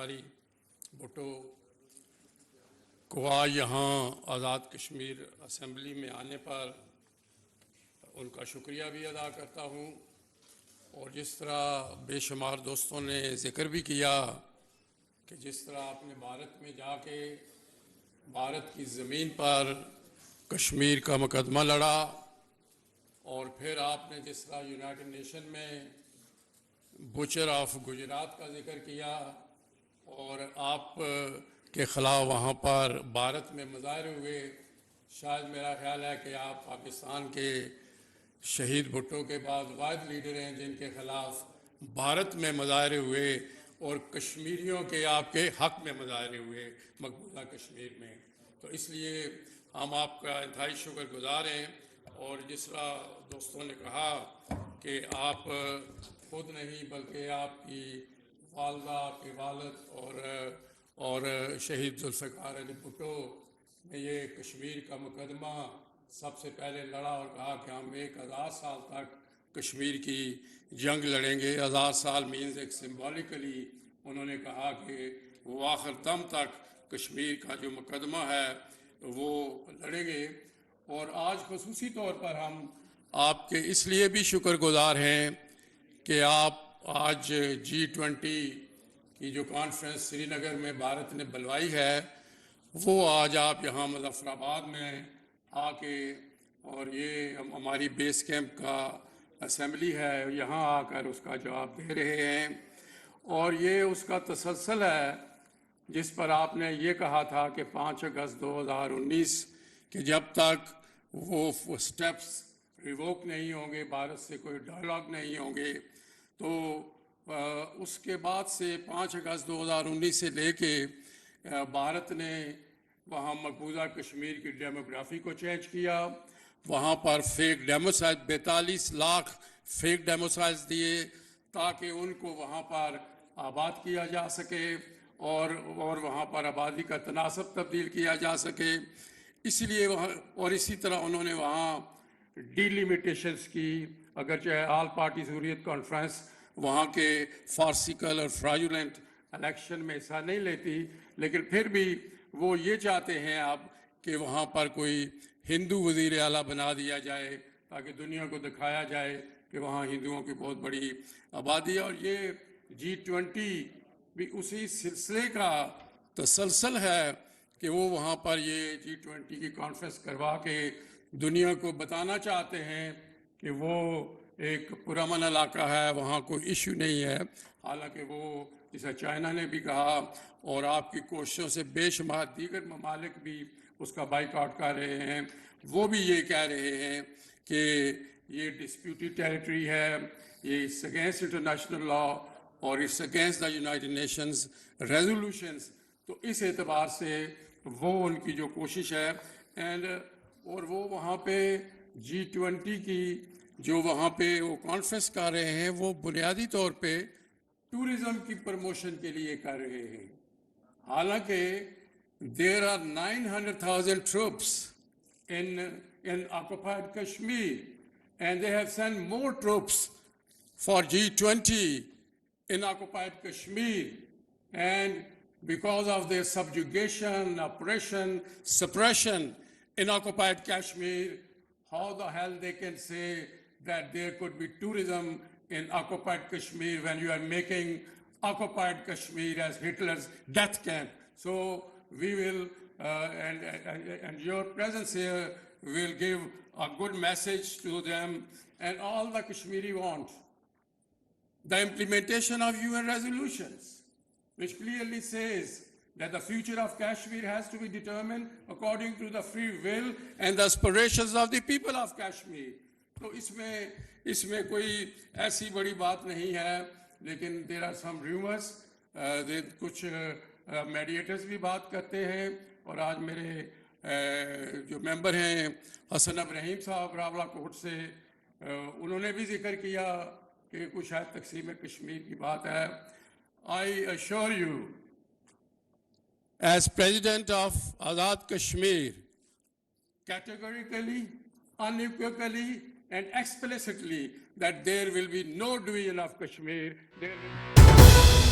بیچاری بھٹو کو آج یہاں آزاد کشمیر اسمبلی میں آنے پر ان کا شکریہ بھی ادا کرتا ہوں، اور جس طرح بے شمار دوستوں نے ذکر بھی کیا کہ جس طرح آپ نے بھارت میں جا کے بھارت کی زمین پر کشمیر کا مقدمہ لڑا، اور پھر آپ نے جس طرح یونائٹڈ نیشن میں بچر آف گجرات کا ذکر کیا، اور آپ کے خلاف وہاں پر بھارت میں مظاہرے ہوئے. شاید میرا خیال ہے کہ آپ پاکستان کے شہید بھٹو کے بعد واحد لیڈر ہیں جن کے خلاف بھارت میں مظاہرے ہوئے اور کشمیریوں کے آپ کے حق میں مظاہرے ہوئے مقبوضہ کشمیر میں. تو اس لیے ہم آپ کا انتہائی شکر گزار ہیں. اور جس طرح دوستوں نے کہا کہ آپ خود نہیں بلکہ آپ کی والدہ، آپ کے والد اور شہید ذوالفقار علی بھٹو نے یہ کشمیر کا مقدمہ سب سے پہلے لڑا اور کہا کہ ہم 1000 سال تک کشمیر کی جنگ لڑیں گے. 1000 سال مینز ایک سمبولیکلی انہوں نے کہا کہ وہ آخر دم تک کشمیر کا جو مقدمہ ہے وہ لڑیں گے. اور آج خصوصی طور پر ہم آپ کے اس لیے بھی شکر گزار ہیں کہ آپ آج G20 کی جو کانفرنس سری نگر میں بھارت نے بلوائی ہے وہ آج آپ یہاں مظفر آباد میں آ کے، اور یہ ہماری بیس کیمپ کا اسمبلی ہے، یہاں آ کر اس کا جواب دے رہے ہیں. اور یہ اس کا تسلسل ہے جس پر آپ نے یہ کہا تھا کہ 5 اگست 2019 کہ جب تک وہ سٹیپس ریووک نہیں ہوں گے، بھارت سے کوئی ڈائلاگ نہیں ہوں گے، تو اس کے بعد سے 5 اگست 2019 سے لے کے بھارت نے وہاں مقبوضہ کشمیر کی ڈیموگرافی کو چینج کیا. وہاں پر فیک ڈیموسائل 42 لاکھ فیک ڈیموسائلز دیے تاکہ ان کو وہاں پر آباد کیا جا سکے اور وہاں پر آبادی کا تناسب تبدیل کیا جا سکے. اس لیے وہاں، اور اسی طرح انہوں نے وہاں ڈیلیمیٹیشنز کی، اگرچہ آل پارٹیز حریت کانفرنس وہاں کے فارسیکل اور فراڈولنٹ الیکشن میں حصہ نہیں لیتی، لیکن پھر بھی وہ یہ چاہتے ہیں اب کہ وہاں پر کوئی ہندو وزیر اعلیٰ بنا دیا جائے تاکہ دنیا کو دکھایا جائے کہ وہاں ہندوؤں کی بہت بڑی آبادی ہے. اور یہ G20 بھی اسی سلسلے کا تسلسل ہے کہ وہ وہاں پر یہ G20 کی کانفرنس کروا کے دنیا کو بتانا چاہتے ہیں کہ وہ ایک پرامن علاقہ ہے، وہاں کوئی ایشو نہیں ہے. حالانکہ وہ جیسا چائنا نے بھی کہا اور آپ کی کوششوں سے بے شمار دیگر ممالک بھی اس کا بائیکاٹ کر رہے ہیں، وہ بھی یہ کہہ رہے ہیں کہ یہ ڈسپیوٹڈ ٹیریٹری ہے، یہ اٹس اگینسٹ انٹرنیشنل لا اور it's against the united nations resolutions. تو اس اعتبار سے وہ ان کی جو کوشش ہے اور وہ وہاں پہ G20 کی جو وہاں پہ وہ کانفرنس کر رہے ہیں وہ بنیادی طور پہ ٹورزم کی پروموشن کے لیے کر رہے ہیں. حالانکہ there are 900,000 troops in occupied Kashmir, and they have sent more troops for G20 in occupied Kashmir, and because of their subjugation, oppression, suppression in occupied Kashmir, how the hell they can say that there could be tourism in occupied Kashmir when you are making occupied Kashmir as Hitler's death camp? So we will, and your presence here will give a good message to them. And all the Kashmiri want the implementation of UN resolutions, which clearly says that the future of Kashmir has to be determined according to the free will and the aspirations of the people of Kashmir. تو اس میں کوئی ایسی بڑی بات نہیں ہے، لیکن there are some rumors. کچھ میڈیٹرز بھی بات کرتے ہیں، اور آج میرے جو ممبر ہیں حسن ابراہیم صاحب راولہ کوٹ سے، انہوں نے بھی ذکر کیا کہ کچھ شاید تقسیم کشمیر کی بات ہے. I assure you, as President of Azad Kashmir, categorically, unequivocally, and explicitly, that there will be no division of Kashmir. There will